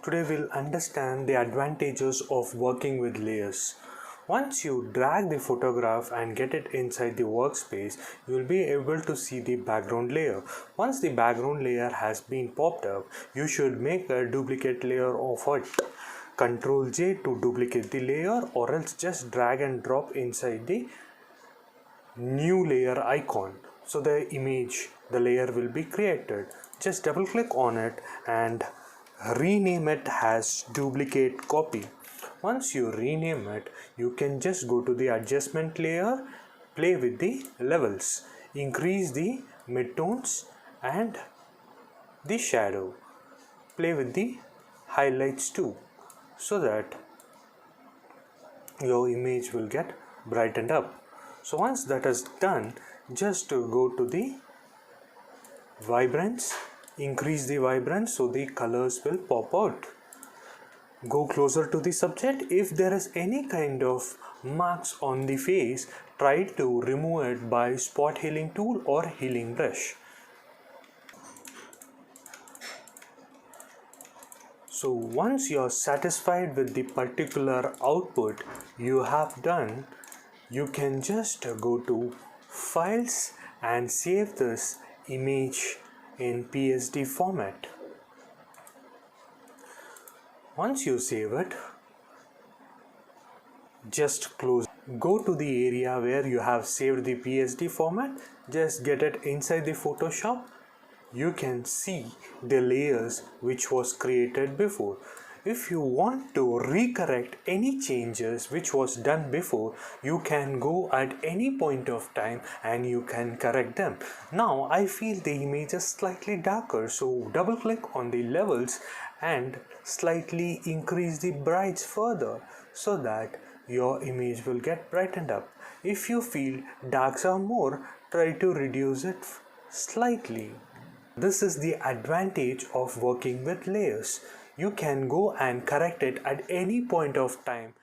Today we'll understand the advantages of working with layers. Once you drag the photograph and get it inside the workspace, you will be able to see the background layer. Once the background layer has been popped up, you should make a duplicate layer of it. Ctrl J to duplicate the layer, or else just drag and drop inside the new layer icon. So the layer will be created. Just double click on it and rename it as duplicate copy. Once you rename it, you can just go to the adjustment layer, play with the levels, increase the midtones and the shadow, play with the highlights too, so that your image will get brightened up. So once that is done, just go to the vibrance, increase the vibrance so the colors will pop out. Go closer to the subject. If there is any kind of marks on the face, try to remove it by spot healing tool or healing brush. So once you are satisfied with the particular output you have done, you can just go to files and save this image in PSD format. Once you save it, just close. Go to the area where you have saved the PSD format, just get it inside the Photoshop. You can see the layers which was created before. If you want to recorrect any changes which was done before, you can go at any point of time and you can correct them. Now I feel the image is slightly darker, so double click on the levels and slightly increase the brights further so that your image will get brightened up. If you feel darks are more, try to reduce it slightly. This is the advantage of working with layers. You can go and correct it at any point of time